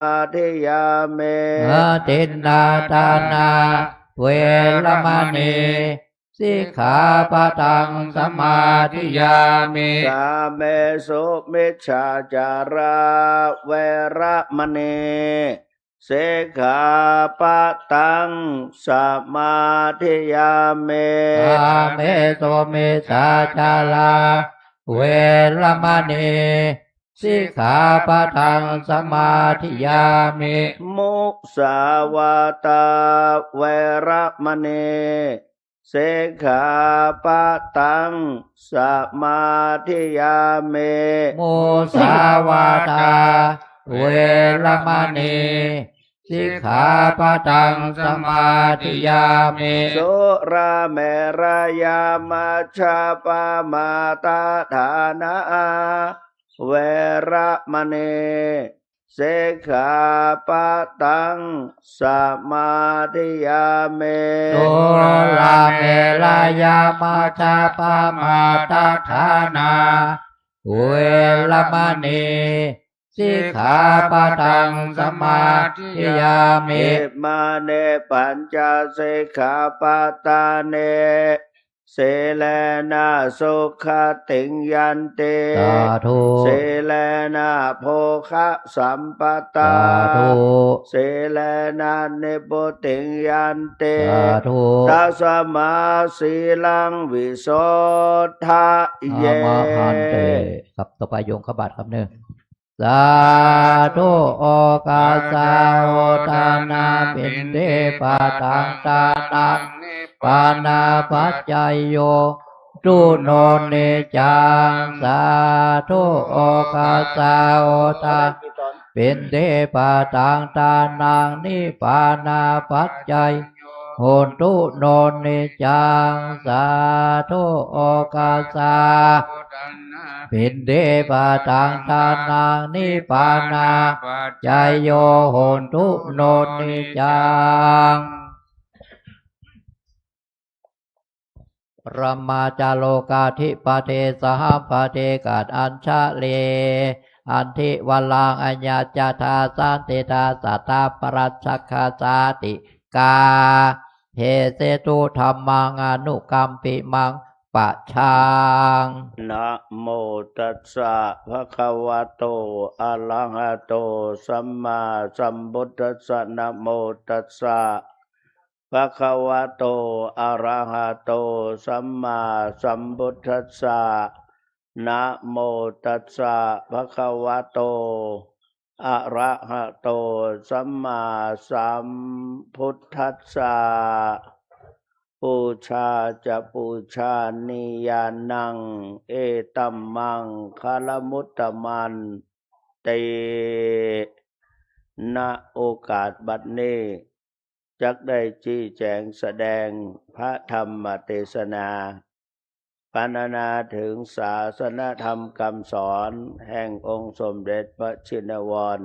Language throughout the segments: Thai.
อาทิยาเมตินนาทานาเวรมณีสิกขาปะทังสมาธิยามิกาเมสุมิจฉาจาราเวระมณีสิกขาปะทังสมาธิยาเมกาเมสุมิจฉาจาราเวรมณีสิกขาปะทังสมาธิยามิมุสาวาตาเวระมณีสิกขาปะทังสมาธิยาเมมุสาวาทาเวรมณีสิกขาปะทังสมาธิยามิสุราเมรยามัชฌปปมาตาฐานาเวระมณีสิกขาปะทังสมาธิยาเมสุราเมรยามัชฌปมาตาฐานาเวรมณีสิกขาปะทังสมาธิยามิมาเนปัญจสิกขาปตาเนเสเลนะสุขติงยันเตสาธุเสเลนะโภคะสัมปตาสาธุเสเลนะนิพพุติงยันเตสาธุตัสมาสีลังวิโสทะเยหันเตครับต่อไปโยงขบาทครับเนื้อสาธุโอกาสาโอตานาปินเดปาตังตานังปานาปัจจยโยตุโนเนจังสาธุโอกาสาโอตาปินเดปาตังตานังนิปานาปัจจยโหตุโนเนจังสาธุโอกาสาปินเดปะตังทานังนิปานาจายโยโหนตุโนนิจังรัมมาจาโลกาธิปเทสหปเทกัดอัญชะเลอันทิวัลังอัญญาจทาสันติตาสัตตาปรัชชคาสาติกาเทเสตุธรรมังอนุกัมปิมังปะชังนะโมตัสสะภะคะวะโตอะระหะโตสัมมาสัมพุทธัสสะนะโมตัสสะภะคะวะโตอะระหะโตสัมมาสัมพุทธัสสะนะโมตัสสะภะคะวะโตอะระหะโตสัมมาสัมพุทธัสสะปูชาจะปูชานิยานังเอตัมมังคารมุตตมันเตณโอกาสบัดนี้จักได้ชี้แจงแสดงพระธรรมเทศนาปรรณนาถึงศาสนธรรมคำสอนแห่งองค์สมเด็จพระชินวร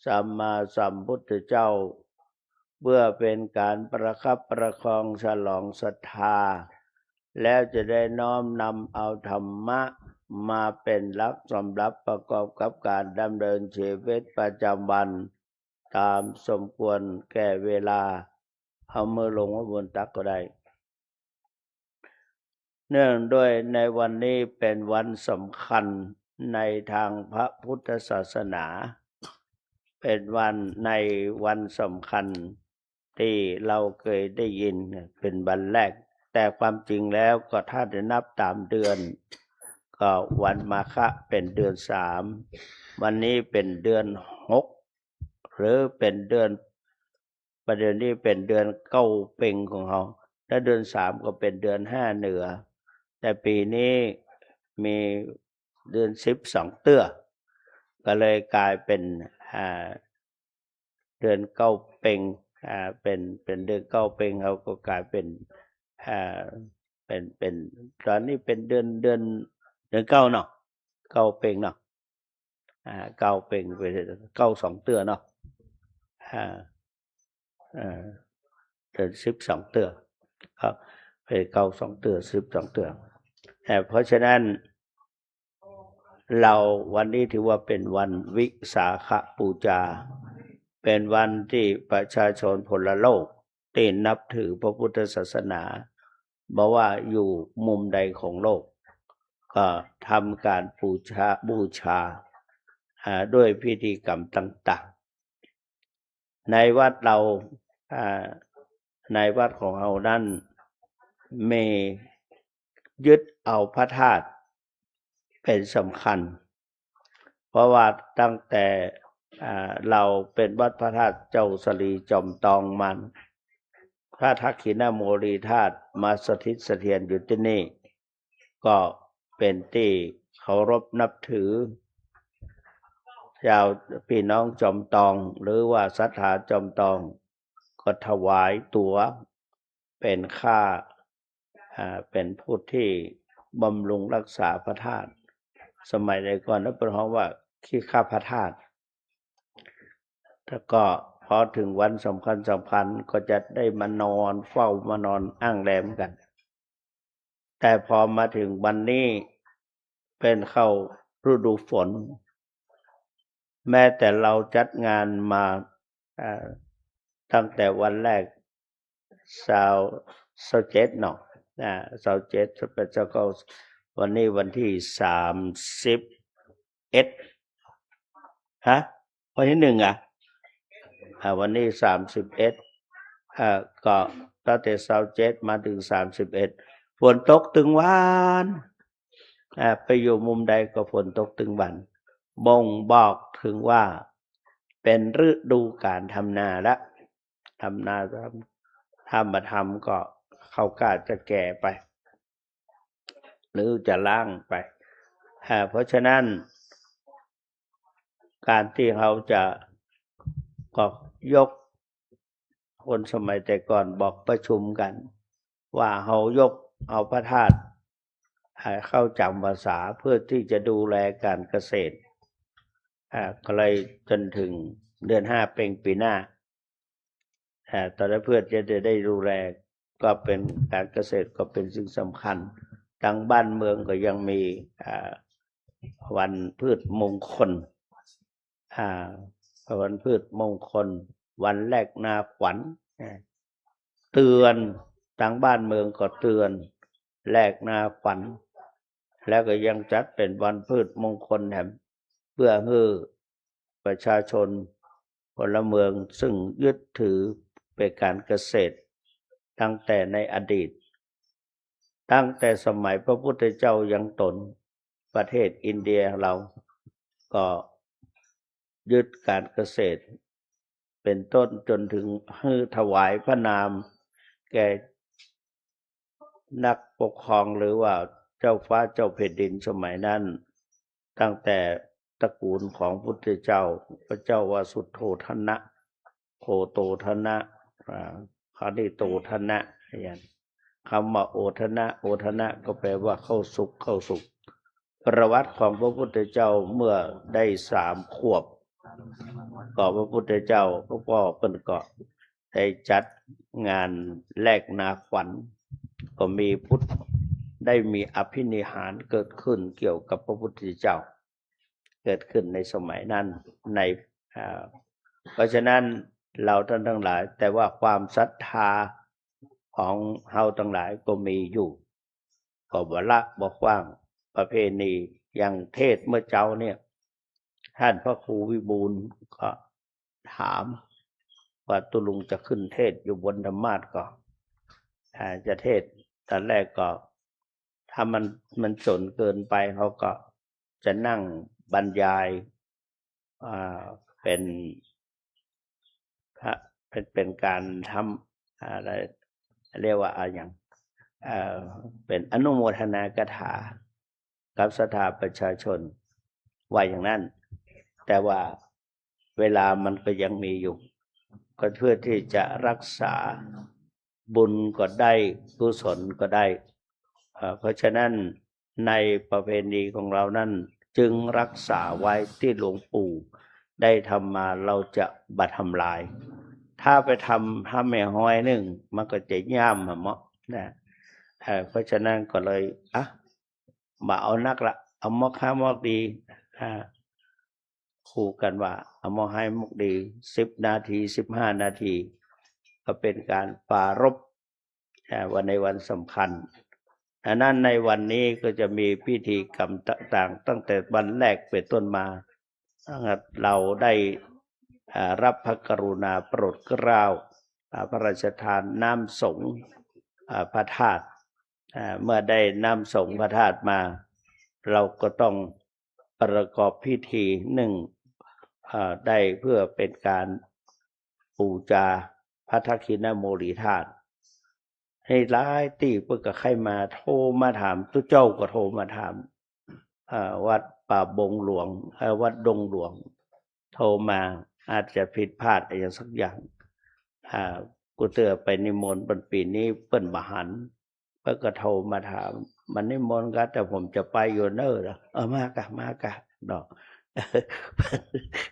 สัมมาสัมพุทธเจ้าเพื่อเป็นการประคับประคองฉลองศรัทธาแล้วจะได้น้อมนำเอาธรรมะมาเป็นหลักสำหรับประกอบกับการดำเนินชีวิตประจำวันตามสมควรแก่เวลาเอามือลงไว้บนตักก็ได้เนื่องด้วยในวันนี้เป็นวันสำคัญในทางพระพุทธศาสนาเป็นวันในวันสำคัญที่เราเคยได้ยินเป็นวันแรกแต่ความจริงแล้วก็ถ้าจะนับตามเดือนก็วันมาฆะเป็นเดือน3วันนี้เป็นเดือน6หรือเป็นเดือนประเดือนนี้เป็นเดือนเก้าเพ็งของเราถ้าเดือน3ก็เป็นเดือน5เหนือแต่ปีนี้มีเดือน12เตื้อก็เลยกลายเป็นเดือนเก้าเพ็งเป็นเดือนเก้าเพ็งเขาก็กลายเป็นเป็นตอนนี้เป็นเดือนเก้าเนาะเก้าเพ็งเนาะเก้าเพ็งเป็นเก้า2เตื้อเนาะเดือน12เตื้อครับเป็นเก้า2เตื้อ12เตื้อเพราะฉะนั้นเราวันนี้ถือว่าเป็นวันวิสาขบูชา เป็นวันที่ประชาชนพลโลกที่นับถือพระพุทธศาสนาบอกว่าอยู่มุมใดของโลกก็ทำการบูชาด้วยพิธีกรรมต่างๆในวัดเราในวัดของเรานั้นมียึดเอาพระธาตุเป็นสำคัญเพราะว่าตั้งแต่เราเป็นวัดพระธาตุเจ้าสลีจอมตองมันพระทักษิณโมลีธาตุมาสถิตเสถียรอยู่ที่นี่ก็เป็นที่เคารพนับถือชาวพี่น้องจอมตองหรือว่าศรัทธาจอมตองก็ถวายตัวเป็นค่าเป็นผู้ที่บำรุงรักษาพระธาตุสมัยใดก่อนนั้นเป็นเพราะว่าขี้ข้าพระธาตุแล้วก็พอถึงวันสำคัญก็จะได้มานอนเฝ้ามานอนอ้างแรมกันแต่พอมาถึงวันนี้เป็นเข้าฤดูฝนแม้แต่เราจัดงานมาตั้งแต่วันแรก27เนาะ27เป็นเจ้าก็วันนี้วันที่31วันที่1วันนี้31ก็ตั้งแต่27มาถึง31ฝนตกตึงวันไปอยู่มุมใดก็ฝนตกตึงวันบ่งบอกถึงว่าเป็นฤดูการทำนาแล้วทำนาถ้ามาทำก็เขาก็จะแก่ไปหรือจะล้างไปเพราะฉะนั้นการที่เขาจะก็ยกคนสมัยแต่ก่อนบอกประชุมกันว่าเขายกเอาพระธาตุเข้าจำพรรษาเพื่อที่จะดูแลการเกษตรก็เลยจนถึงเดือน5เป็นปีหน้าตอนนั้นเพื่อจะได้ดูแลก็เป็นการเกษตรก็เป็นสิ่งสำคัญทั้งบ้านเมืองก็ยังมีวันพืชมงคลวันพืชมงคลวันแรกนาขวัญเตือนทั้งบ้านเมืองก็เตือนแรกนาขวัญแล้วก็ยังจัดเป็นวันพืชมงคลแถมเพื่อให้ประชาชนพลเมืองซึ่งยึดถือเป็นการเกษตรตั้งแต่ในอดีตตั้งแต่สมัยพระพุทธเจ้ายังตนประเทศอินเดียเราก็ยึดการเกษตรเป็นต้นจนถึงให้ถวายพระนามแก่นักปกครองหรือว่าเจ้าฟ้าเจ้าแผ่นดินสมัยนั้นตั้งแต่ตระกูลของพุทธเจ้าพระเจ้าวสุโธทนะโคโตทนะคานิโตทนะคำว่าโอทนะก็แปลว่าเข้าสุขประวัติของพระพุทธเจ้าเมื่อได้3 ขวบก็พระพุทธเจ้าก็เพิ่นก็ได้จัดงานแลกนาขวัญก็มีได้มีอภินิหารเกิดขึ้นเกี่ยวกับพระพุทธเจ้าเกิดขึ้นในสมัยนั้นในเพราะฉะนั้นเราท่านทั้งหลายแต่ว่าความศรัทธาของเฮาทั้งหลายก็มีอยู่ก็บ่ละบ่กว้างประเพณีอย่างเทศเมื่อเจ้าเนี่ยท่านพระครูวิบูลย์ก็ถามว่าตุลุงจะขึ้นเทศอยู่บนธรรมาสน์ก็จะเทศตอนแรกก็ถ้ามันจนเกินไปเขาก็จะนั่งบรรยายเป็นการทำอะไรเรียกว่าอย่างเป็นอนุโมทนากถากับศรัทธาประชาชนว่าอย่างนั้นแต่ว่าเวลามันก็ยังมีอยู่ก็เพื่อที่จะรักษาบุญก็ได้กุศลก็ได้เพราะฉะนั้นในประเพณีของเรานั้นจึงรักษาไว้ที่หลวงปู่ได้ทำมาเราจะบัดทำลายถ้าไปทำแม่ห้อยหนึ่งมันก็จะย่ำเหมาะนะเพราะฉะนั้นก็เลยมาเอานักละเอามอกดี คู่กันว่าเอามาให้มุกดี10 นาที15 นาทีก็เป็นการปรารภวันในวันสำคัญอันนั้นในวันนี้ก็จะมีพิธีกรรมต่างๆตั้งแต่วันแรกเป็นต้นมาเราได้รับพระกรุณาโปรดเกล้าพระราชทานน้ำสงฆ์พระธาตุเมื่อได้น้ำสงฆ์พระธาตุมาเราก็ต้องประกอบพิธีหนึ่งได้เพื่อเป็นการบูชาพระทักษิณโมลีธาตุให้หลายตีเพื่อก็ใครมาโทรมาถามทุกเจ้าก็โทรมาถามวัดป่าบงหลวงวัดดงหลวงโทรมาอาจจะผิดพลาดอะไรสักอย่างกูเตือไปนิมนต์ปีนี้เปิ้นบหันเพื่อก็โทรมาถามมันนิมนต์ก็แต่ผมจะไปอยู่เนอร์มากะดอก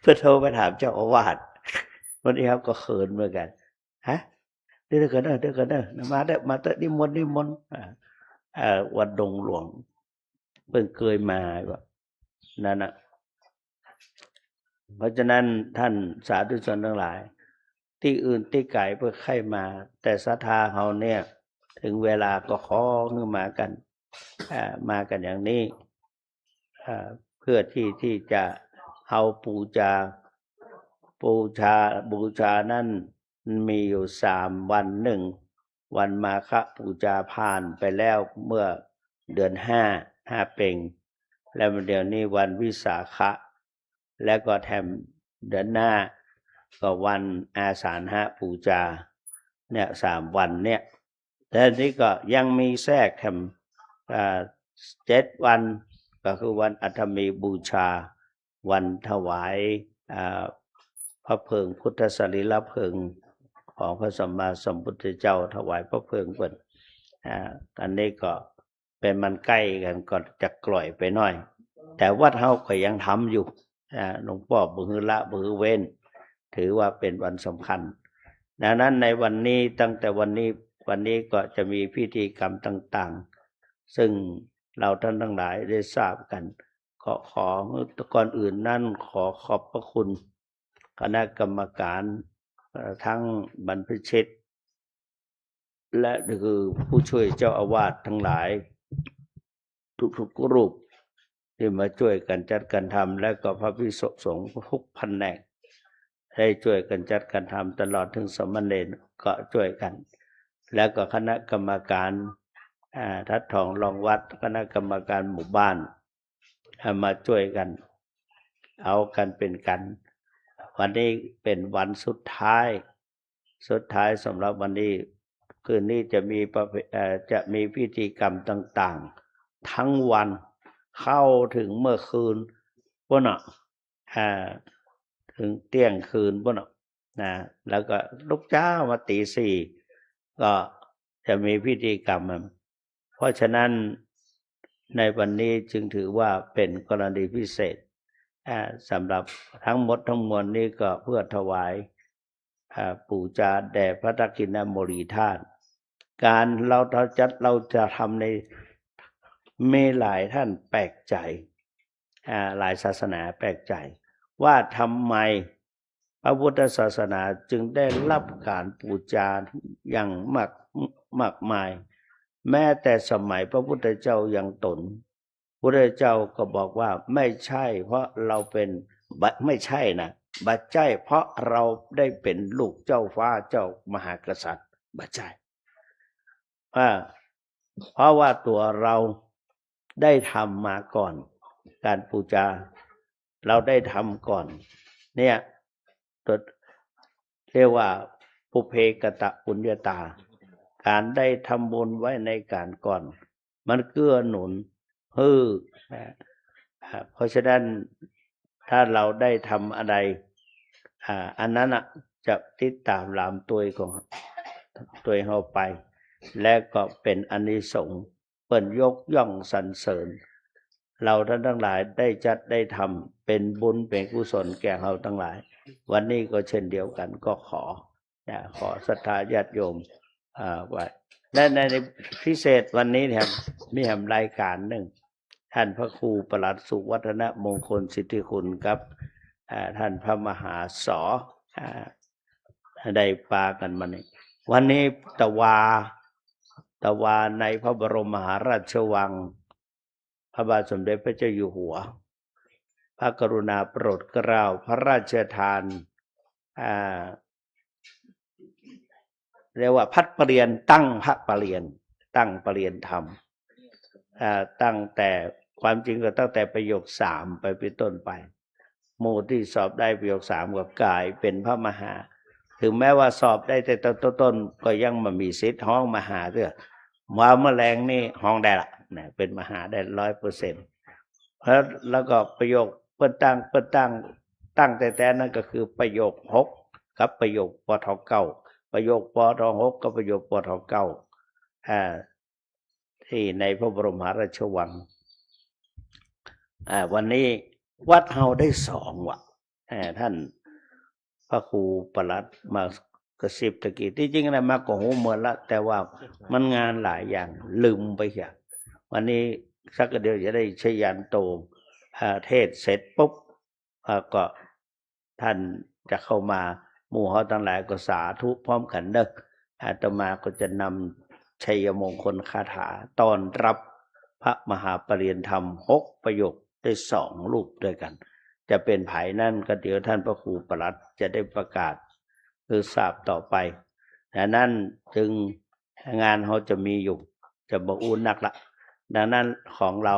เพื่อโทรมาถามเจ้าอาวาสวันนี้ครับก็เขินเหมือนกันฮะเดี๋ยวกันมาได้มาเตนิมนต์วัดดงหลวงเพิ่งเคยมาแบบนั่นนะเพราะฉะนั้นท่านสาธุชนทั้งหลายที่อื่นที่ไกลเพื่อใครมาแต่ศรัทธาเขาเนี่ยถึงเวลาก็ขอขึ้นมากันอย่างนี้เพื่อที่จะเอาบูชานั้นมีอยู่3 วัน1 วันมาฆบูชาผ่านไปแล้วเมื่อเดือน5 เพ็งแล้วเดี๋ยวนี้วันวิสาขะแล้วก็แถมเดือนหน้าก็วันอาสาฬหบูชาเนี่ย3 วันเนี่ยแต่นี้ก็ยังมีแทรกแถม7 วันก็คือวันอัฐมีบูชาวันถวายพระเพลิงพุทธสรีระเพลิงของพระสัมมาสัมพุทธเจ้าถวายพระเพลิงเปิ่นอันนี้ก็เป็นมันใกล้กันก็จะกล่อยไปหน่อยแต่วัดเฮาก็ยังทำอยู่หลวงพ่อบ่ฮือละบ่ฮือเว้นถือว่าเป็นวันสำคัญดังนั้นในวันนี้ตั้งแต่วันนี้ก็จะมีพิธีกรรมต่างๆซึ่งเราท่านทั้งหลายได้ทราบกันขอก่อนอื่นนั้นขอขอบพระคุณคณะกรรมการทั้งบรรพชิตและคือผู้ช่วยเจ้าอาวาสทั้งหลายทุกรูปที่มาช่วยกันจัดการทำและก็พระภิกษุสงฆ์ทุกแผนกได้ช่วยกันจัดการทำตลอดถึงสมณเณรก็ช่วยกันแล้วก็คณะกรรมการทัดทองรองวัดคณะกรรมการหมู่บ้านมาช่วยกันเอากันเป็นกันวันนี้เป็นวันสุดท้ายสำหรับวันนี้คืนนี้จะมีพิธีกรรมต่างๆทั้งวันเข้าถึงเมื่อคืนพุ่นถึงเที่ยงคืนพุ่นนะแล้วก็ลุกเช้ามาตี 4ก็จะมีพิธีกรรมเพราะฉะนั้นในวันนี้จึงถือว่าเป็นกรณีพิเศษสำหรับทั้งหมดทั้งมวลนี้ก็เพื่อถวายบูชาแด่พระทักษิณโมลีธาตุการเราจะทำในมีหลายท่านแปลกใจหลายศาสนาแปลกใจว่าทำไมพระพุทธศาสนาจึงได้รับการบูชาอย่างมากมายแม้แต่สมัยพระพุทธเจ้ายังตนพระพุทธเจ้าก็บอกว่าไม่ใช่เพราะเราเป็นไม่ใช่นะบัดใจเพราะเราได้เป็นลูกเจ้าฟ้าเจ้ามหากษัตริย์บัดใจเพราะว่าตัวเราได้ทำมาก่อนการบูชาเราได้ทำก่อนเนี่ยเรียกว่าปุเพกตปุญญาตาการได้ทำบุญไว้ในการก่อนมันเกื้อหนุนเพราะฉะนั้นถ้าเราได้ทำอะไรอันนั้นจะติดตามลามตัวของตัวเฮาไปและก็เป็นอานิสงส์เปิ้นยกย่องสรรเสริญเราท่านทั้งหลายได้จัดได้ทำเป็นบุญเป็นกุศลแก่เราทั้งหลายวันนี้ก็เช่นเดียวกันก็ขอศรัทธาญาติโยมไว้และในพิเศษวันนี้มีรายการหนึ่งท่านพระครูประหลัดสุขวัฒนมงคลสิทธิคุณครับ ท่านพระมหาสอได้ปากันมานี่วันนี้ตะวาในพระบรมมหาราชวังพระบาทสมเด็จพระเจ้าอยู่หัวพระกรุณาโปรดเกล้าพระราชทานเรียกว่าพัดประเรียนตั้งพระประเรียนตั้งประเรียนธรรมตั้งแต่ความจริงก็ตั้งแต่ประโยค3ไปเป็นต้นไปหมู่ที่สอบได้ประโยค3ก็กลายเป็นพระมหาถึงแม้ว่าสอบได้แต่ต้นก็ยังมามีสิทธิ์ห้องมหาด้วยว่าเมื่อแรงนี่ห้องได้ละนะเป็นมหาได้ 100%แล้วก็ประโยคเปิ้นตั้งแต่นั้นก็คือประโยค6กับประโยคปท9ประโยคปท6กับประโยคปท9ที่ในพระบรมมหาราชวังวันนี้วัดเฮาได้2ว่ะท่านพระครูประหลัดมากระซิบตะกี้ที่จริงนะมาก็หูเหมือนละแต่ว่ามันงานหลายอย่างลืมไปอย่างวันนี้สักเดียวจะได้ชยันโตเทศเสร็จปุ๊บก็ท่านจะเข้ามาหมู่เฮาทั้งหลายก็สาธุพร้อมกันเด้ออาตมาก็จะนำชัยมงคลคาถาต้อนรับพระมหาปริยธรรม6ประโยคได้2รูปด้วยกันจะเป็นไผนั่นก็เดี๋ยวท่านพระครูประหลัดจะได้ประกาศคือทราบต่อไปดังนั้นจึงงานเขาจะมีอยู่จะบ่อุ่นนักละดังนั้นของเรา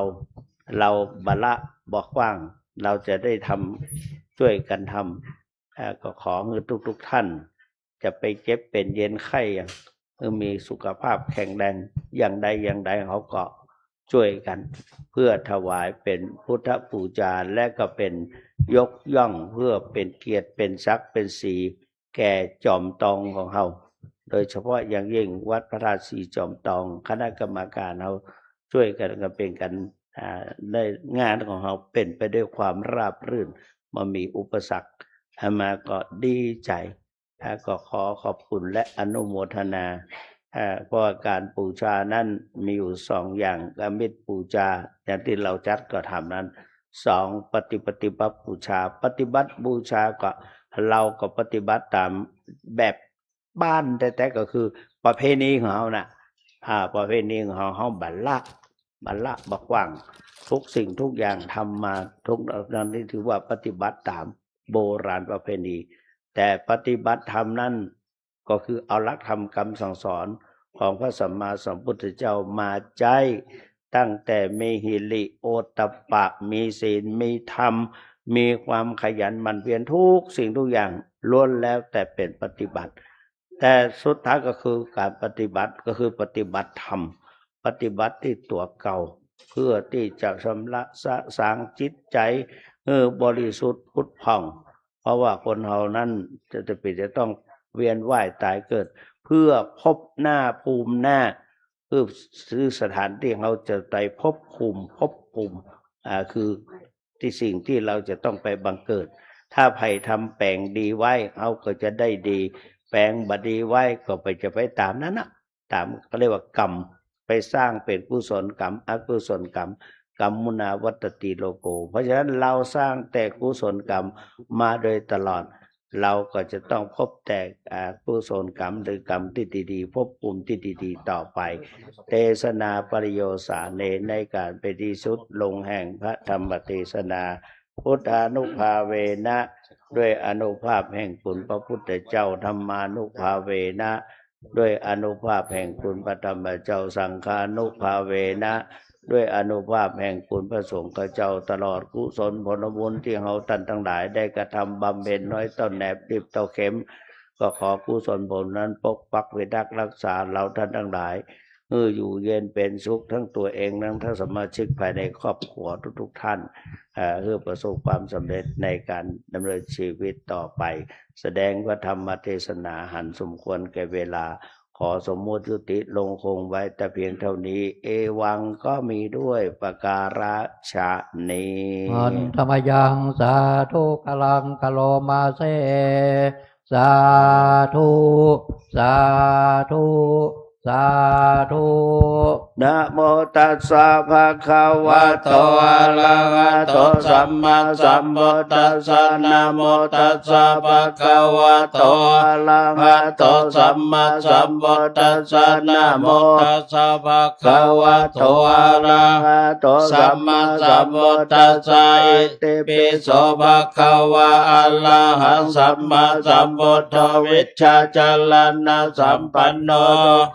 บัละบอกกว้างเราจะได้ทำช่วยกันทำก็ขอให้ทุกท่านจะไปเจ็บเป็นเย็นไข้อย่างมีสุขภาพแข็งแรงอย่างใดเขาก็ช่วยกันเพื่อถวายเป็นพุทธบูชาและก็เป็นยกย่องเพื่อเป็นเกียรติเป็นศักดิ์เป็นศรีแก่จอมตองของเราโดยเฉพาะอย่างยิ่งวัดพระธาตุศรีจอมตองคณะกรรมการเราช่วยกันเป็นกันได้งานของเราเป็นไปด้วยความราบรื่นมามีอุปสรรคมาก็ดีใจก็ขอขอบคุณและอนุโมทนาเพราะการบูชานั้นมีอยู่2อย่างกมิตรบูชาอย่างที่เราจัดก็ทำนั้น2ปฏิบัติบูชาปฏิบัติบูชาก็เราก็ปฏิบัติตามแบบบ้านแต่ก็คือประเพณีของเราน่ะประเพณีของเราบัลละบักว่างทุกสิ่งทุกอย่างทำมาทุกนั้นนี่ถือว่าปฏิบัติตามโบราณประเพณีแต่ปฏิบัติธรรมนั้นก็คือเอาหลักธรรมคำสั่งสอนของพระสัมมาสัมพุทธเจ้ามาใจตั้งแต่มีหิริโอตตัปปะมีศีลมีธรรมมีความขยันหมั่นเพียรทุกสิ่งทุกอย่างล้วนแล้วแต่เป็นปฏิบัติแต่สุดท้ายก็คือการปฏิบัติก็คือปฏิบัติธรรมปฏิบัติที่ตัวเก่าเพื่อที่จะชำระสะสางจิตใจบริสุทธิ์พุทธผ่องเพราะว่าคนเรานั้นจะต้องเวียนว่ายตายเกิดเพื่อพบหน้าภูมิหน้าคือสถานที่เราจะไปพบภูมิคือที่สิ่งที่เราจะต้องไปบังเกิดถ้าใครทำแปลงดีไว้เขาก็จะได้ดีแปลงบดีไว้ก็จะไปตามนั้นนะตามเขาเรียกว่ากรรมไปสร้างเป็นกุศลกรรมอกุศลกรรมกรรมุนาวัตติโลโกเพราะฉะนั้นเราสร้างแต่กุศลกรรมมาโดยตลอดเราก็จะต้องพบแต่กุศลกรรมหรือกรรมที่ดีๆพบภูมิที่ดีๆต่อไปเทศนาปริโยสาเนในการไปที่สุดลงแห่งพระธรรมเทศนาพุทธานุภาเวนะด้วยอนุภาพแห่งคุณพระพุทธเจ้าธรรมานุภาเวนะด้วยอนุภาพแห่งคุณพระธรรมเจ้าสังฆานุภาเวนะด้วยอนุภาพแห่งคุณพระสงฆ์เจ้าตลอดกุศลผลบุญที่เราท่านทั้งหลายได้กระทำบำเพ็ญน้อยต้นแหนบดิบเต้าเข็มก็ขอกุศลผลนั้นปกปักวิทักษ์รักษาเราท่านทั้งหลายอยู่เย็นเป็นสุขทั้งตัวเองทั้งสมาชิกภายในครอบครัวทุกท่านเพื่อประสบความสำเร็จในการดำเนินชีวิตต่อไปแสดงพระธรรมเทศนาหันสมควรแก่เวลาขอสมมุติยุติลงคงไว้แต่เพียงเท่านี้เอวังก็มีด้วยประการฉะนี้อันธรรมยังสาธุกลังกะโลมาเสสาธุสาธุสาธุ นะโมตัสสะภะคะวะโตอะระหะโตสัมมาสัมพุทธัสสะนะโมตัสสะภะคะวะโตอะระหะโตสัมมาสัมพุทธัสสะนะโมตัสสะภะคะวะโตอะระหะโตสัมมาสัมพุทธัสสะอิติปิโสภะคะวะอะระหะสัมมาสัมพุทโธวิชชาจารณะสัมปันโน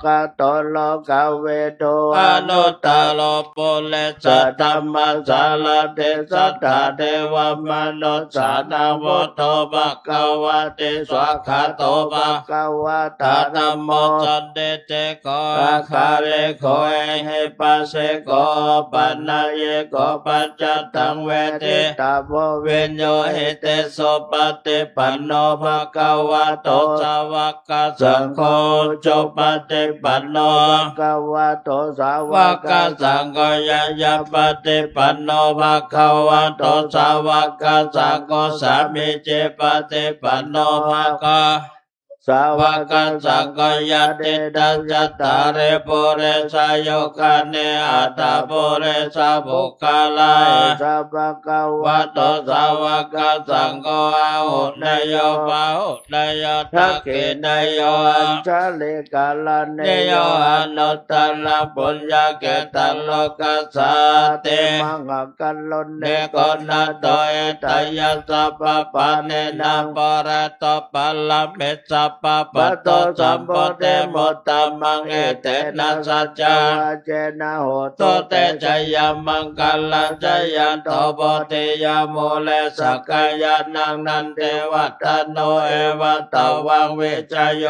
กะโตโลกเวโตอนุตตโลปุเรสัตตัมมัสสาลเทสัตตาเทวมนุสสานาวุโตภะคะวะเตสวะคาโตภะคะวะตานะโมสันเตเตโกอาคาเรโกเอหิปัสเสโกปันนาเยโกปัจจตังเวทิตาโพวิญโยหิเตโสปฏิปันโนภะคะวะโตสาวกสังโฆจุปฏิปันโนภะคะวะโตสาวกสังโฆยะปฏิปันโนภะคะวะโตสาวกสังโฆสามิเจปฏิปันโนภะคะสาวกสังโฆยะติตัสจัตตาริปุเรสโยคาเนอัตตาปุเรสบุคคลาสัพพะคะวะโตสาวกสังโฆอาหุนยโยปาหุนยทักขินยโยอัญชลิกาลเนโยอนุตตรปุญญเกตัลโลกัสสะเตมังคัลโลเนโกนาโตเอตยัสสะปะปะเนนะปะระโตปัลลเมสัพพะปะโตสัมโพเทโมตตมังเอเตนะสัจจาเจนะโหตุเตชยมังคัลลัญชยันโตโพธิยาโมเลสักกายานังนันเทวัตโนเอวะตวังวิจโย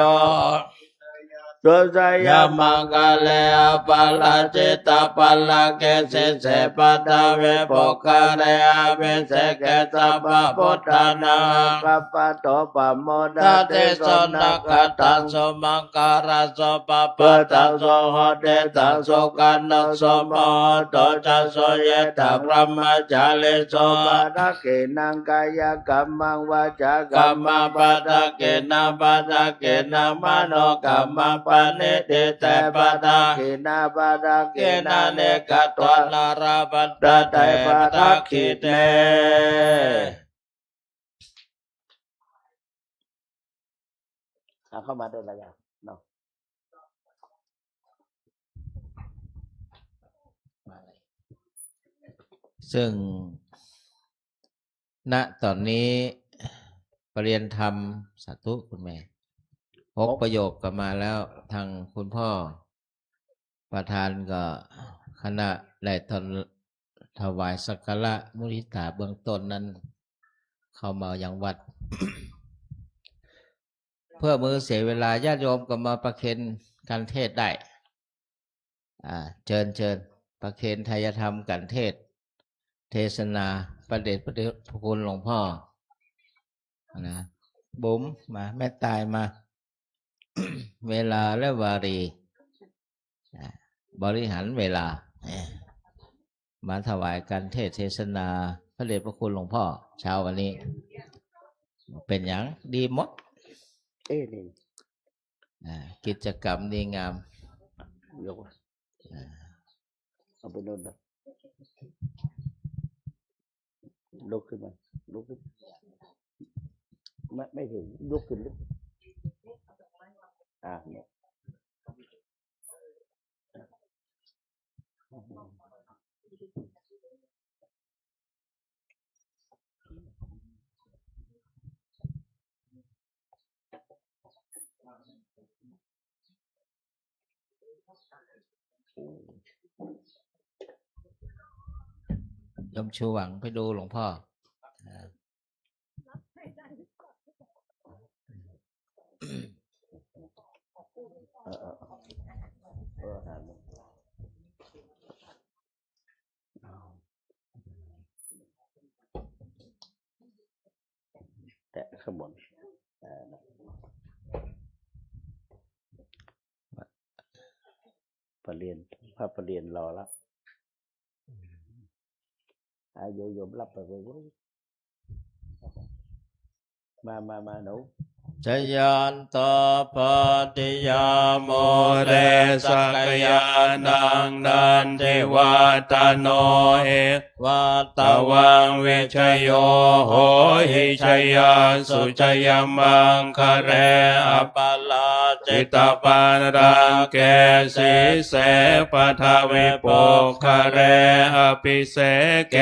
สุสยามังกะเลอปัลลจิตาปัลลเกสิเสปัตตะเวปุคคะเรอเวเสเกสัพพะพุทธานาคัปปะโตปะโมดะเตสนักขตังสุมังการะโสปะปะตังโสโหเตตังสุกันนโสมโหโตจัสโสเยตะพระมจาริโสปะทะเกนังกายกัมมังวาจากัมมังปะทะเกนะปะทะเกนะมโนกัมมังปะเนติเตปะทะเกนะปะทะเกนะเนกะตวนาราปัตตะเตปะทะขิเตเอาเข้ามาได้แล้วยังเนาะซึ่งณตอนนี้ปรริยนธรรมสาธุคุณแม่6ประโยคกลับมาแล้วทางคุณพ่อประธานก็คณะได้ถวายสักการะมุทิตาเบื้องต้นนั้นเข้ามาอย่างวัด เพื่อมือเสียเวลาญาติโยมก็มาประเคนการเทศได้เชิญประเคนไทยธรรมการเทศเทศนาประเดชพระคุณหลวงพ่อนะบุ๋มมาแม่ตายมา เวลาและวารีบริหารเวลามาถวายการเทศเทศนาพระเดชพระคุณหลวงพ่อเช้าวันนี้เป็นอย่างดีหมดนี่กิจกรรมดีงามยกเอาไปโน่นเลยลุกขึ้นมาลุกขึ้นไม่ถึงลุกขึ้นลุกเนี่ยยมชูหวังไปดูหลวงพ่อแตะข้างบนพระเรียนรอแล้วโยมรับไปเลยมาหนู ชยันตปฏิยาโมเรสักยานังนันทิวัตโนเอวัตวังวิชโยโหหิชยาสุชยมังคะเรอปลาจิตปานรังเกสีเสปทาวิปกคะเรอภิเสเก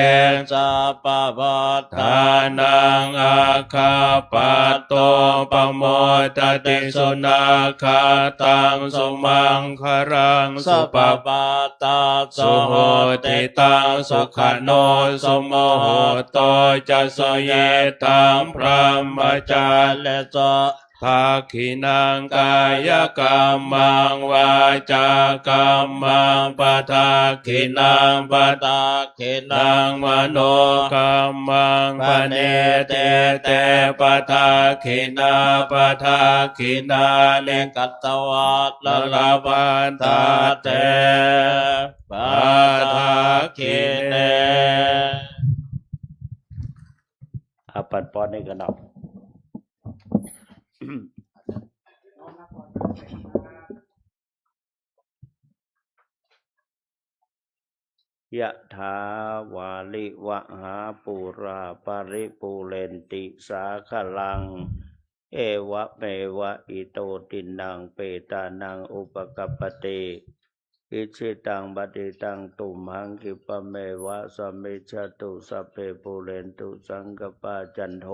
สัปปวัฏฐานังอาคาปัตโตปโมตติสุนาคาตังสุมังครังสุปปาตาสุโหติตังสุขโนสมโหโตจะสเยตังพรหมจาเลสภาคินังกายกรรมังวาจากรรมังปทาคินังปทาคินังมโนกรรมังปเนเตเตปทาคินาปทาคินาเลกัตตวัตละลาปันตาเตปทาคิเน ปัดปอนในกระดับ ยะถาวาลิวะหาปูราปาริปูเรนติสาคลังเอวะเมวะอิโตตินังเปตานังอุปกัปปติอิชิตังปฏิตังตุมหังคิปะเมวะสมมิจฉตุสัพเพปูเรนตุสังกปาจันโท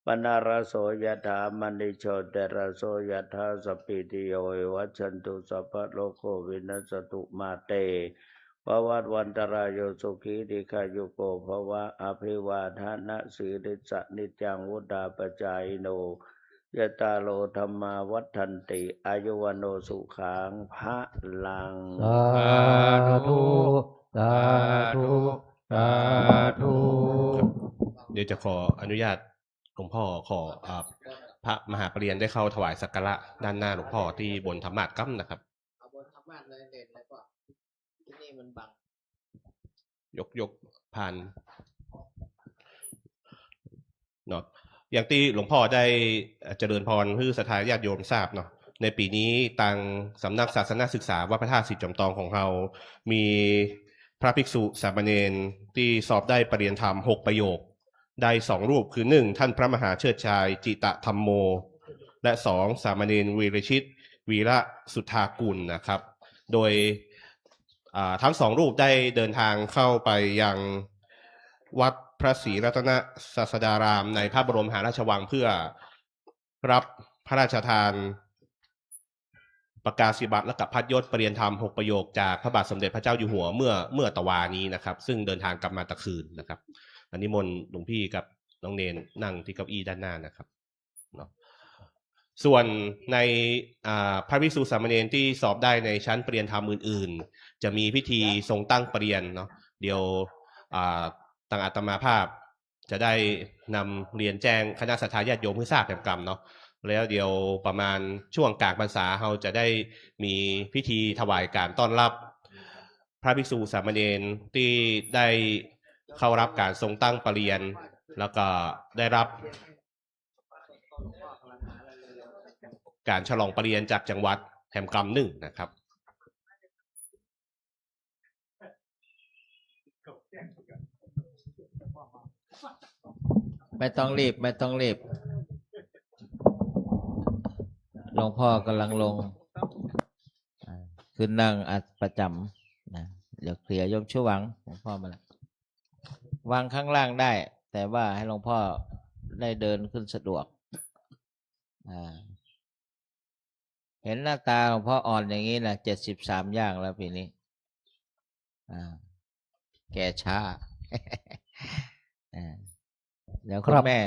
ปนารโสยถามณิโชติรโสยถาสพพิติโยวัชชันตุสัพพะโลกวินัสตุมาเตภวัตวันตรายโยสุขีติขายุโกภวะอภิวาทานะสีริสะนิจังวุฒาปจายโนยะตาโลธรรมาวัฏันติอายุวโนสุขังพระลัง สาธุสาธุสาธุ เดี๋ยวจะขออนุญาตหลวงพ่อขอพระมหาปริญญาได้เข้าถวายสักการะด้านหน้าหลวงพ่อที่บนธรรมาสน์กัมนะครับ เอาบนธรรมะเลยเด่นเลยก็ที่นี่มันบัง ยกผ่านเนาะอย่างที่หลวงพ่อได้เจริญพรให้ศรัทธาญาติโยมทราบเนาะในปีนี้ทางสำนักศาสนศึกษาวัดพระธาตุสิจอมทองของเรามีพระภิกษุสามเณรที่สอบได้ปริญญาธรรม6ประโยคได้2รูปคือ1ท่านพระมหาเชิดชายจิตะธรรมโมและ2สามเณรวีรชิตวีระสุทธากุลนะครับโดยทั้ง2รูปได้เดินทางเข้าไปยังวัดพระศรีรัตนศาสดารามในพระบรมมหาราชวังเพื่อรับพระราชทานประกาศนียบัตรและกับพัดยศปริญญาธรรม6ประโยคจากพระบาทสมเด็จพระเจ้าอยู่หัวเมื่อตะวานี้นะครับซึ่งเดินทางกลับมาตะคืนนะครับอันนี้มนต์หลวงพี่กับน้องเนนนั่งที่เก้าอี้ด้านหน้านะครับเนาะส่วนในพระภิกษุสามเณรที่สอบได้ในชั้นปริญญาธรรมอื่นๆจะมีพิธีทรงตั้งปริญญาเนาะเดี๋ยวทางอาตมาภาพจะได้นำเรียนแจ้งคณะศรัทธาญาติโยมให้ทราบแก่กรรมเนาะแล้วเดี๋ยวประมาณช่วงกลางพรรษาเราจะได้มีพิธีถวายการต้อนรับพระภิกษุสามเณรที่ได้เข้ารับการทรงตั้งปริญญาแล้วก็ได้รับการฉลองปริญญาจากจังหวัดแถมกรรม1นะครับไม่ต้องรีบไม่ต้องรีบหลวงพ่อกำลังลงขึ้นนั่งอัดประจำนะเดี๋ยวเคลียร์ยมชั่วหวังหลวงพ่อมาแล้ววางข้างล่างได้แต่ว่าให้หลวงพ่อได้เดินขึ้นสะดวกเห็นหน้าตาหลวงพ่ออ่อนอย่างนี้นะ73ย่างแล้วปีนี้แก่ช้า เดี๋ยวคุณแม่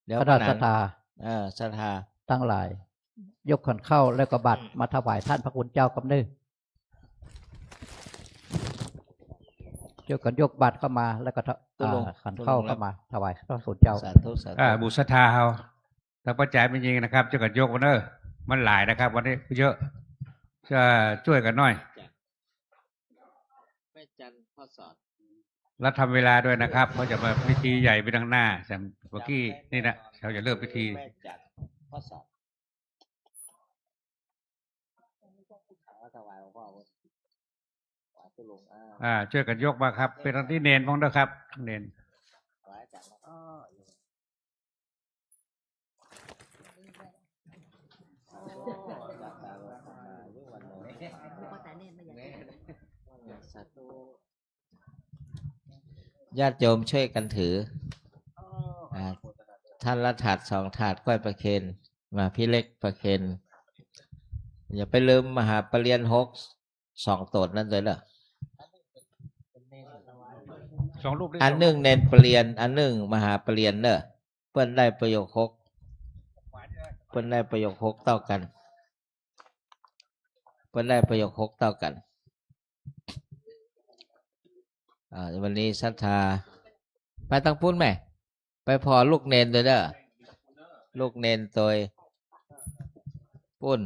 เดี๋ยว คณะศรัทธา ศรัทธา ตั้งหลาย ยกขันเข้าแล้วก็บัตรมาถวายท่านพระคุณเจ้ากำเนิดยกกันยกบัตรเข้ามาแล้วก็ขันเข้ามาถวายพระคุณเจ้าสาธุสาธุ บุษธาเฮาถ้าปัจจัยเป็นจริงนะครับจะกันยกวันมันหลายนะครับวันนี้เยอะจะช่วยกันหน่อย แม่จันพ่อสอน แล้วทำเวลาด้วยนะครับเขาจะมาพิธีใหญ่ไปทางหน้าแต่เมื่อกี้นี่นะเขาจะเริ่มพิธี ช่วยกันยกมาครับ เป็นที่เนนบ้างด้วยครับเนนญาติโยมช่วยกันถือท่านละถาด2 ถาดก้อยประเคนมาพี่เล็กประเคนอย่าไปลืมมหาปรริญญา6 2 ตนนั่นเลยเหรอ2 รูปอันหนึ่งเน้นปรริญญาอันหนึ่งมหาปรริญญาเนอะเพื่อนได้ประโยค6เพื่อนได้ประโยค6เท่ากันเพื่อนได้ประโยค6เท่ากันวันนี้ศรัทธาไปตั้งปุ้นไหมไปพอลูกเนนเลยเด้อลูกเนนตัวปุ้น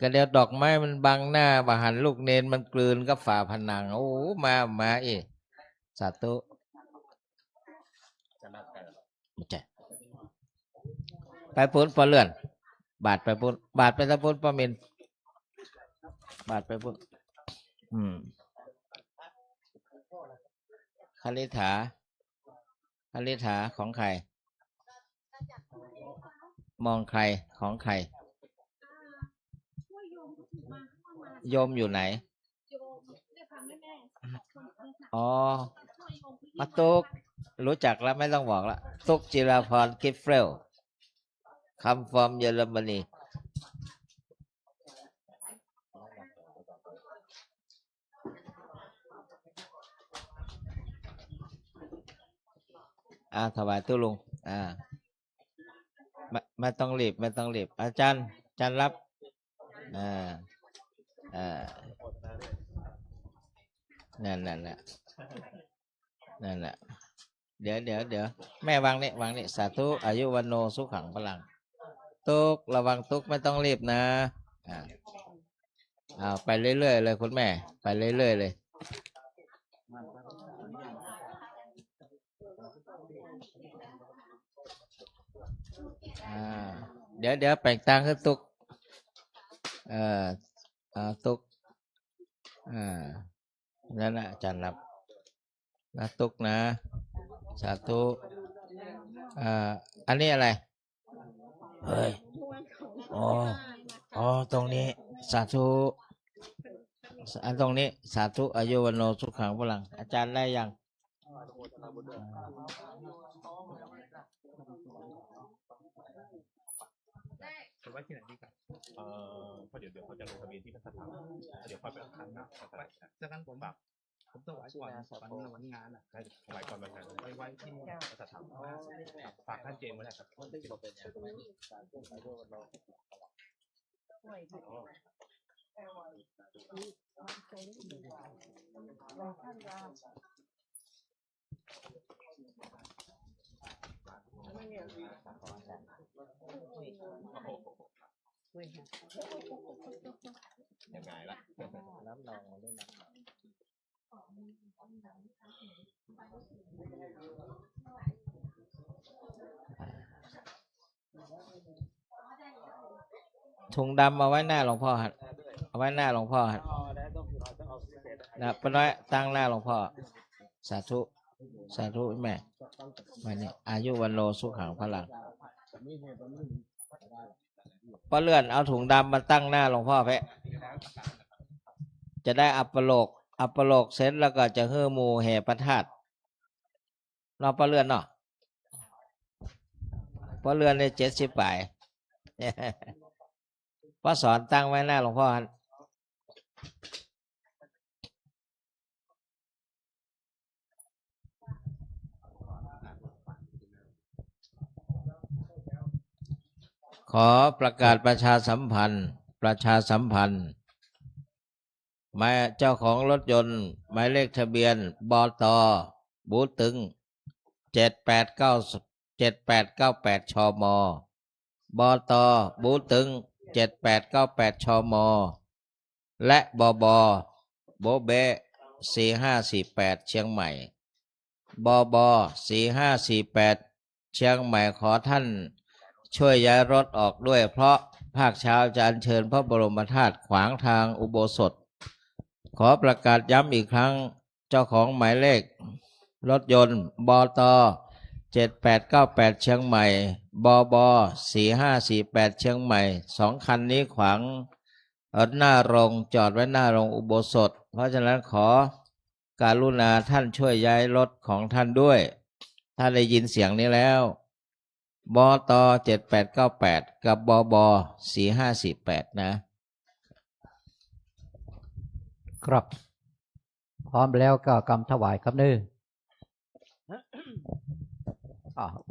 ก็เดี๋ยวดอกไม้มันบังหน้าบาหันลูกเนนมันกลืนกับฝาผนังโอ้มาอีสาธุไปปุ้นปอเลื่อนบาดไปปุ้นบาดไปตะปุ้นปอมินบาดไปปุ้นคลิถาของใครมองใครของใครโยมอยู่ไหนอ๋อมาตุกรู้จักแล้วไม่ต้องบอกละตุกจิราพรกิฟเฟลคำฟอร์มเยอรมนีถวายตู้ลุงไม่ต้องรีบอาจารย์รับนั่นแหละเดี๋ยวแม่วางนี่สาธุอายุวันโนสุขังพลังตุกระวังตุกไม่ต้องรีบนะไปเรื่อยๆเลยคุณแม่ไปเรื่อยๆเลยเดี๋ยวแปลงตังขึ้นตุกตุกนั่นนะอาจารย์รับนะตุกนะสาธุอันนี้อะไรเฮ้ยอ๋อตรงนี้สาธุอันตรงนี้สาธุอายุวันโนสุขังพลังอาจารย์ได้ยังไว้ที่ไหนดีกันเพราะเดี๋ยวเขาจะลงทะเบียนที่พระสถานเดี๋ยวค่อยไปทำนะจากนั้นผมถวายก่อนวันงานได้ถวายก่อนวันงานไว้ที่พระสถานฝากท่านเจมส์ไว้นะครับยังไงล่ะน้ำนองเล่นถุงดำเอาไว้หน้าหลวงพ่อฮะเอาไว้หน้าหลวงพ่อฮะนะป้าน้อยตั้งหน้าหลวงพ่อสาธุแม่มาเนี่ยอายุวันโนสุขังพลังป้าเลื่อนเอาถุงดำมาตั้งหน้าหลวงพ่อเพะจะได้อัปโลกเสร็จแล้วก็จะเฮือหมู่แห่ประทัดเราป้าเลื่อนเนาะป้าเลื่อนใน70 ป่ายป้าสอนตั้งไว้หน้าหลวงพ่อขอประกาศประชาสัมพันธ์หมายเจ้าของรถยนต์หมายเลขทะเบียนบต.บูตึง7898ชม.บต.บูตึง7898ชม.และบบบโบเบ4548เชียงใหม่บบบ4548เชียงใหม่ขอท่านช่วยย้ายรถออกด้วยเพราะ ภาคเช้าจะอัญเชิญพระบรมธาตุขวางทางอุโบสถ ขอประกาศย้ำอีกครั้งเจ้าของหมายเลขรถยนต์บต7898เชียงใหม่บบ4548เชียงใหม่2คันนี้ขวางหน้าโรงจอดไว้หน้าโรงอุโบสถเพราะฉะนั้นขอการุณาท่านช่วยย้ายรถของท่านด้วยถ้าได้ยินเสียงนี้แล้วบต7898กับบบ4548นะครับ พร้อมแล้วก็กำถวายครับเนื้อ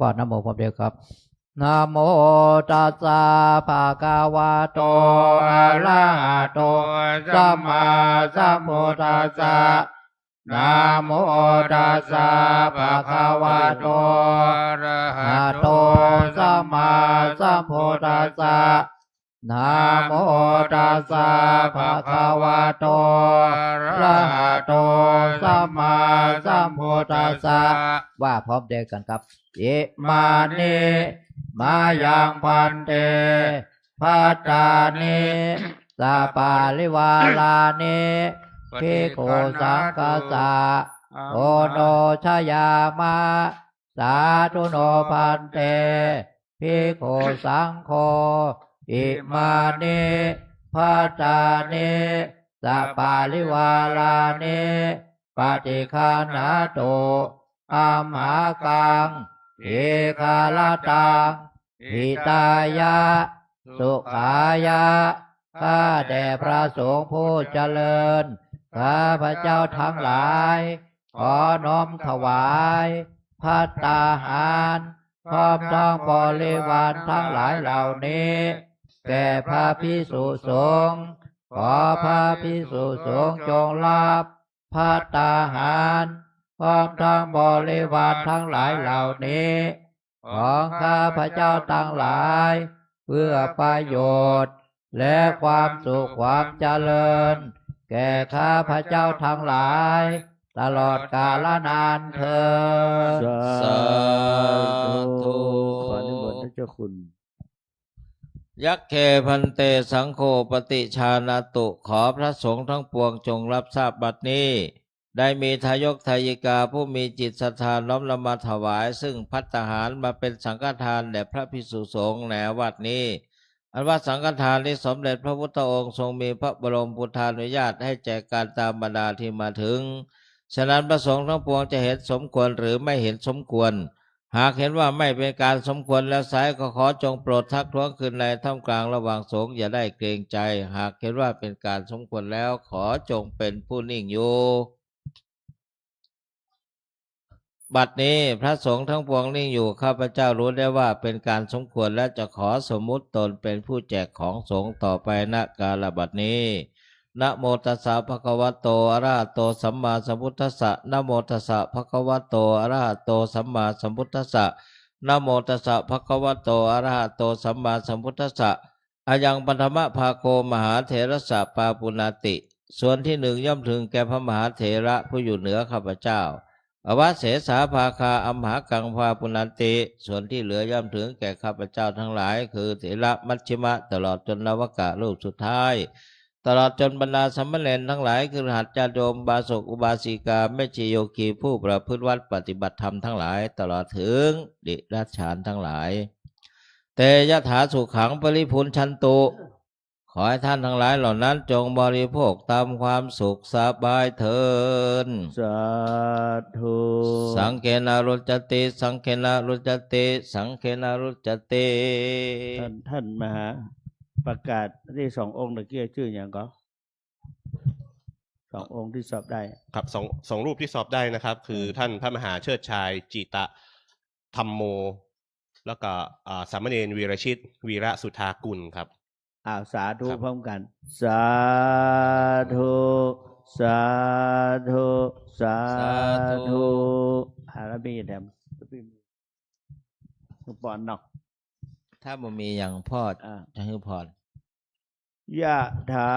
ว่านะโมพร้อมเดียวครับนะโมตัสสะภะคะวะโตอะระหะโตสัมมาสัมพุทธัสสะนะโมตัสสะภะคะวะโตอะระหะโตสัมมาสัมพุทธัสสะนะโมตัสสะภะคะวะโตอะระหะโตสัมมาสัมพุทธัสสะว่าพร้อมเดียวกันครับอิมานิมายังพันเตภัตตานิสัปปาริวาลานิภิกขุสังฆัสสะโอโนชยามะสาธุโนพันเตภิกขุสังโฆอิมานิภัตตานิสัปปาริวาลานิปฏิคันหาตุอัมหากังเอกาลตังหิตายะสุขายะข้าแด่พระสงฆ์ผู้เจริญข้าพระเจ้าทั้งหลายขอน้อมถวายภัตตาหารพร้อมทั้งบริวารทั้งหลายเหล่านี้แก่พระภิกษุสงฆ์ขอพระภิกษุสงฆ์จงรับภัตตาหารพร้อมทั้งบริวารทั้งหลายเหล่านี้ของข้าพระเจ้าทั้งหลายเพื่อประโยชน์และความสุขความเจริญแก่ข้าพระเจ้าทั้งหลายตลอดกาลนานเทอญ สาธุขอนิมนต์พระเจ้าคุณ ยักเคพันเตสังโฆปฏิชานาตุขอพระสงฆ์ทั้งปวงจงรับทราบบัดนี้ได้มีทายกทายิกาผู้มีจิตศรัทธาน้อมนำมาถวายซึ่งภัตตาหารมาเป็นสังฆทานแด่พระภิกษุสงฆ์ในวัดนี้อันว่าสังฆทานนี้สมเด็จพระพุทธองค์ทรงมีพระบรมพุทธานุญาตให้แจกการตามบรรดาที่มาถึงฉะนั้นพระสงฆ์ทั้งปวงจะเห็นสมควรหรือไม่เห็นสมควรหากเห็นว่าไม่เป็นการสมควรแล้วไซร้ก็ขอจงโปรดทักท้วงคืนในท่ามกลางระหว่างสงฆ์อย่าได้เกรงใจหากเห็นว่าเป็นการสมควรแล้วขอจงเป็นผู้นิ่งอยู่บัดนี้พระสงฆ์ทั้งปวงนิ่งอยู่ข้าพเจ้ารู้ได้ว่าเป็นการสมควรและจะขอสมมุติตนเป็นผู้แจกของสงฆ์ต่อไปณกาลบัดนี้นะโมตัสสะภะคะวะโตอะระหะโตสัมมาสัมพุทธัสสะนะโมตัสสะภะคะวะโตอะระหะโตสัมมาสัมพุทธัสสะนะโมตัสสะภะคะวะโตอะระหะโตสัมมาสัมพุทธัสสะอายังปัทมภาโคมหาเถรสะปาปุณาติส่วนที่หนึ่งย่อมถึงแก่พระมหาเถระผู้อยู่เหนือข้าพเจ้าอวเสสาภาคาอัมหากังภาปุณาติส่วนที่เหลือย่อมถึงแก่ข้าพเจ้าทั้งหลายคือเถระมัชฌิมะตลอดจนนวกะรูปสุดท้ายตลอดจนบรรดาสัมมเณรทั้งหลายคือหัตถญาติโยมบาศกอุบาสิกาเมจโยคีผู้ประพฤติวัดปฏิบัติธรรมทั้งหลายตลอดถึงดิรัจฉานทั้งหลายเตยถาสุขังปริพุนชันตุขอให้ท่านทั้งหลายเหล่านั้นจงบริโภคตามความสุขสบายเถิดสาธุ สังเกนารุจติสังเกนารุจติสังเกนารุจติ ท่านมหาประกาศที่สององค์ตะเกียชื่ออย่างก็สององค์ที่สอบได้ครับสองรูปที่สอบได้นะครับ คือท่านพระมหาเชิดชายจิตะธรรมโม แล้วก็สามเณรวีรชิตวีระสุธากุลครับสาธุพร้อมกันสาธุสาธุสาธุแล้วมีแถมปอนนอกถ้าบ่มีอย่างพ่อจะให้พรยะถา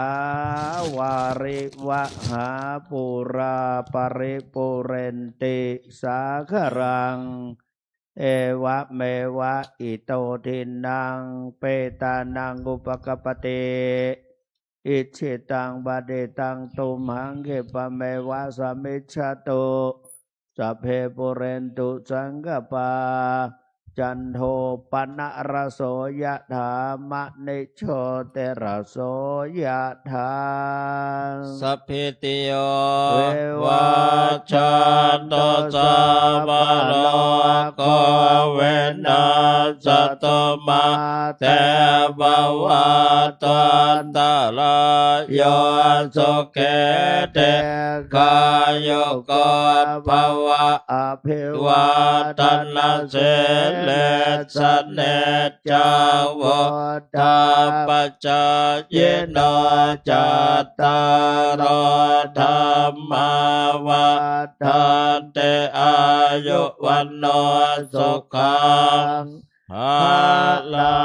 วาริวหาปุราปริปุเรนติสาครัง เอวะเมวะอิโตทินังเปตานังอุปกปปติอิชิตังบดิตังตุมหังเขปะเมวะสมิจฉตุสัพเพปุเรนตุสังกปาจันโทปนะระโสยะถามะนิโชติระโสยะถา สัพพิติโย เว วัชชันตุสัพพะโลกเวนัสตุมาเตภวัตวันตรายโยสุเกเตกายโยโกภวะ อภิวาว า ท ตั น น เส เส เล เล ส ส เน เน จ จ จา จาว ทาปัจจเยโนจัตตารธรรมาวัฏันเตอายุวันโนสุขังภา ลา ลั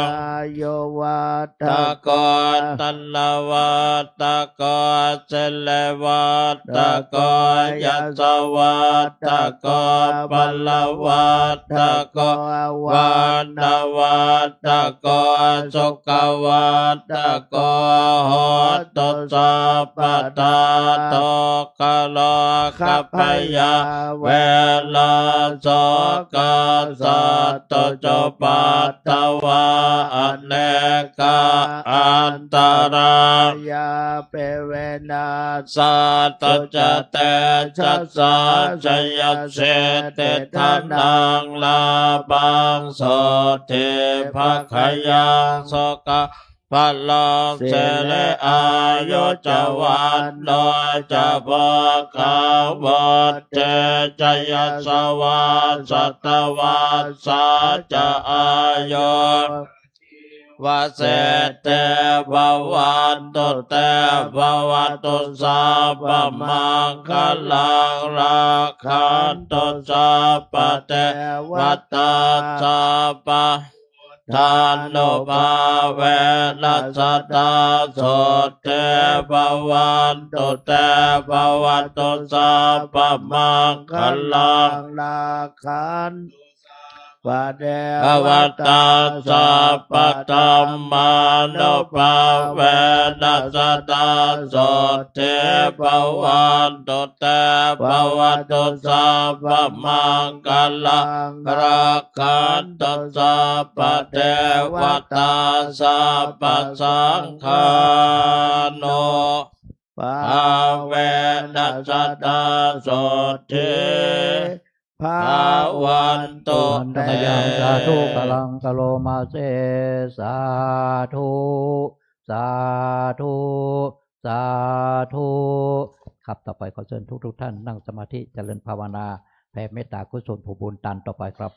ง โยวัต ตะกอนตันนวัตตะกอนเสลวัตตะกอนยัสสวัตตะกอนปัลลวัตตะกอนวันนวัตตะกอนสุขวัตตะกอนโหตุสัพพตาโตกะโลกัพพยาเวลาโสกาสัตตจปัตตวาอเนกาอันตราย าเปเวนา สัตตจะเตชัสสะชยเสเตทานังลาบังโสติภะขยังโสกะพัลลังเสเลอายุจวันโนจะภคาวเตจยสวัสสัตวัสสะจะอายุวะเสเตภวันตุเตภวันตุสัพพมังคลังราคันตุสัพพเตวัตตาสัพพะทานโนภาเวนัสตาโสเตภวันตุเตภวันตุสัพพมังคลัง ลาคันปะเด ภวัตตาสัพพะธัมมานุภาเวนัสตาโสเทภวันตุเตภวันตุสัพพมังคลังรักขันตุสัพพะเทวตาสัพพะสังฆาโน ปา ภาเวนัสตาโสเท ภา ภาวันตุ อันตมยังสาธุกลังกะโลมาเสสาธุสาธุสาธุครับต่อไปขอเชิญทุกท่านนั่งสมาธิเจริญภาวนาแผ่เมตตากุศลผูบุญตันต่อไปครับ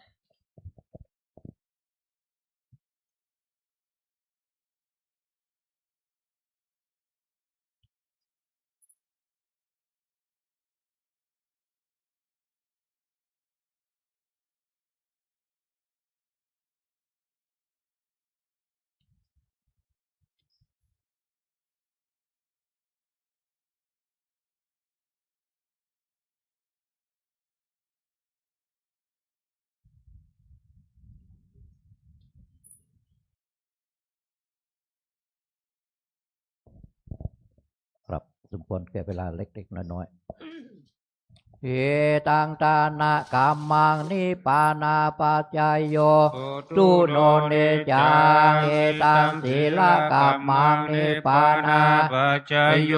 ครับสมควรแก่เวลาเล็กๆน้อยๆเอตังตานะกัมมังนิปานาปัจจายโยตุโนเนจังเอตังศีลกัมมังนิปานาปัจจายโย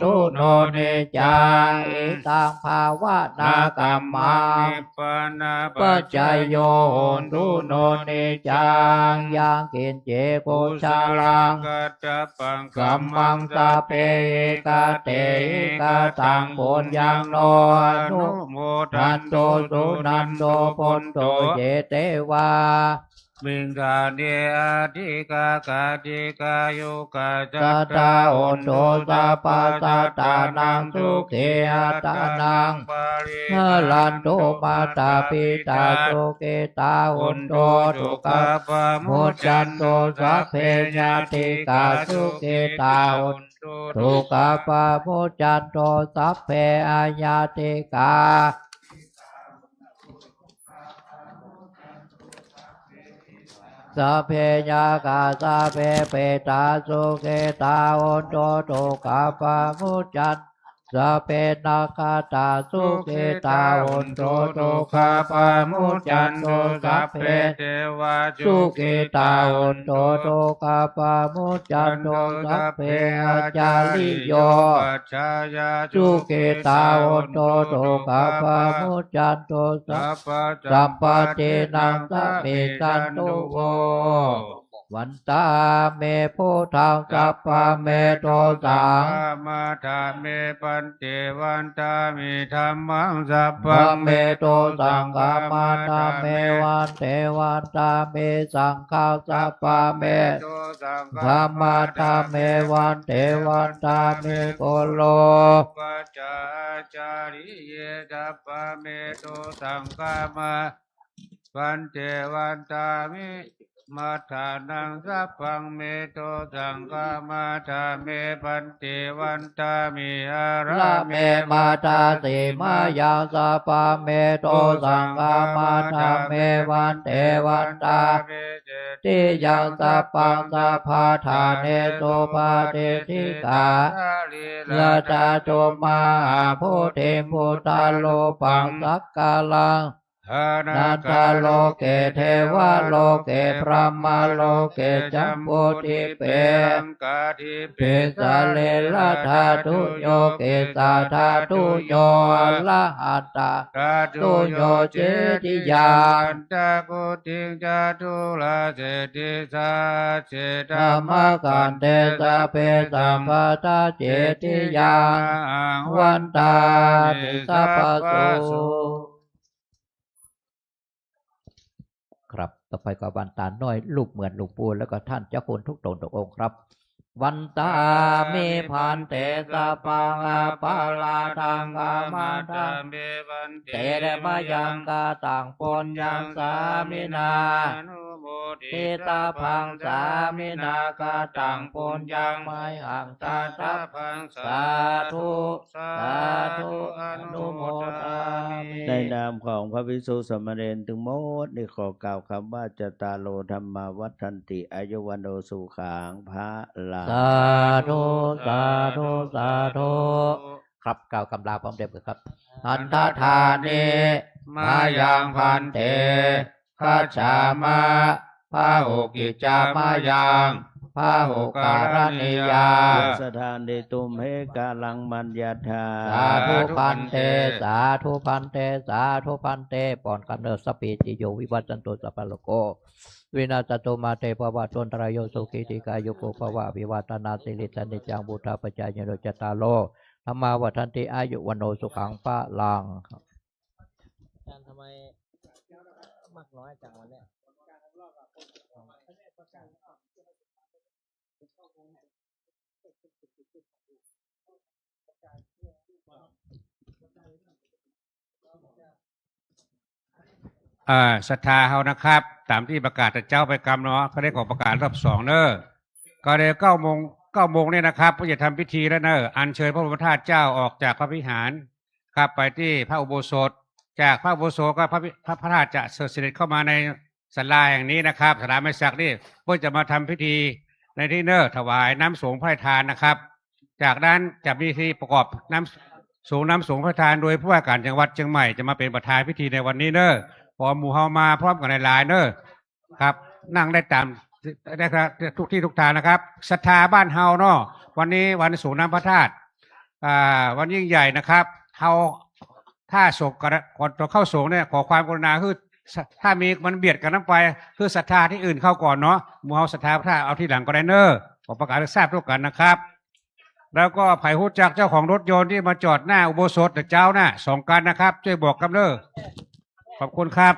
ตุโนเนจังเอตังภาวนากัมมังปัจจายโยตุโนเนจังยังกินเจโกชาลังกัมมังสาเปกาเตกาตังปุญญังโนนุโมทันโตสุนันโตปนโตเยเตวามิงกาเดอาทิกากาติกายุกาจัตตาโอนโตสัพพะสัตตานังสุเขอัตตานังเนลันโตมาตาปิตาโสเกตาโอนโตทุกขะโมจันโตสัพเพญาติกาสุเกตาโอนทุกขะปะโมจันโตสัพเพอาญาติกา สัพเพยากาสัพเพเปตาสุเกตาโอนโตโตกาปามุจจันสัพเพนาคาตาสุเกตาโอนโตโตกาปามุจจันโตสัพเพ เทวา สุเกตาโอนโตโตกาปามุจจันโตสัพเพอาจาริโย ปัจจายา สุเกตาโอนโตโตกาปามุจจันโตสัพพะเจนังสัพเพจันตุโววันตาเมโพธังสัพพะเมโตสัง มาธาเมปันเจวันตามิธรรมังสัพ พะ พัง เมโตสังฆามาตาเมวันเทวันตาเมสังฆาสัพพะเมธรรมาตาเมวันเทวันตาเมโกโล ปัจจาจาริเยสัพพะเมโตสังฆามาปันเจวันตามิมัทธานังสัพพังเมโตสังฆามาธาเมปันเจวันตามิอารา ละ เม เมมาตาติมายังสัพพะเมโตสังฆามาตาเมวันเทวันตา ติยังสัพพังสัพพะทาเนโสภาเทธิกาลาตาโตมาโพเทมุตาโลปังสักกาลังนาตาโลเกเทวะโลเกพระมาโลเกจัมโพธิเป กาทิ เปสาเลละธาตุโยเกสาธาตุโยอะละหัตตา กา ตุโยเจติยา ตะโกติงจาตุลาเจติสาเจต ธรรมกันเตสะเพสัมปทาเจติยาวันตาติสัพพะโสครับต่อไปก็วันตาน้อยลูกเหมือนหลวงปู่แล้วก็ท่านเจ้าคุณทุกตนทุกองค์ครับ วันตามีพันเตสะปังอาปาลาทังกามาทัง เบวัน เตระมายังกาต่างปนยังสามินา นุโม เทตาพังสามินากาต่างปนยังไม่ห่างตาทัพ พัง สาธุสาธุอนุโมทามิ ในนามของพระภิกษุสามเณรทั้งหมดได้ขอกล่าวคำว่าจตารโลธรรมาวัฏันติอายุวันโนสุขังพระลา สาธุสาธุสาธุครับกล่าวคำลาพร้อมเด็กครับอันทธานิมายังพันเตข้าชามาพาหุกิจจามายังพาหุการณิยา สถานเดตุมเหกาลังมัญญาธา สาธุพันเตสาธุพันเตสาธุพันเตปอนกำเนิดสปีติโยวิวัตชันตุสัพพะโลโกวินาศโตมาเตภวะตนตรายโยสุขิติกายโยโกภวะวิวัตนาสิริสนิจังบุตรปัจจายโนจตารโลธรรมาวัฏันติอายุวันโนสุขังพระลัง ทำไมมากน้อยจังวันเนี้ย ศรัทธาเฮานะครับ ตามที่ประกาศแต่เจ้าไปกรรมเนาะก็ได้ขอประกาศรอบสองเนอะก็ได้9 โมงเนี่ยนะครับก็จะทำพิธีแล้วเนอะอัญเชิญพระบรมธาตุเจ้าออกจากพระวิหารครับไปที่พระอุโบสถจากพระอุโบสถก็พระธาตุจะเสด็จเข้ามาในศาลาแห่งนี้นะครับศาลาไม้สักนี่เพื่อจะมาทำพิธีในที่เนอะถวายน้ำสงฆ์พระทานนะครับ จากนั้นจะมีพิธีประกอบน้ำสงฆ์พระทานโดยผู้ว่าการจังหวัดเชียงใหม่จะมาเป็นประธานพิธีในวันนี้เนอะพอหมู่เฮามาพร้อมกันหลายๆเนอะครับนั่งได้ตามได้ครับทุกที่ทุกทางนะครับศรัทธาบ้านเฮาเนาะวันนี้วันสงฆ์น้ำพระธาตุวันยิ่งใหญ่นะครับเฮาถ้าสงฆ์ก่อนเข้าสงฆ์เนี่ยขอความกรุณาคือถ้ามีมันเบียดกันน้ำไปคือศรัทธาที่อื่นเข้าก่อนเนาะหมู่เฮาศรัทธาพระธาตุเอาที่หลังก็ได้เนอะขอประกาศให้ทราบทุกกันนะครับ แล้วก็ไผ่หูจักเจ้าของรถยนต์ที่มาจอดหน้าอุโบสถเจ้าน่ะ2 คันนะครับช่วยบอกกันเด้อขอบคุณครับ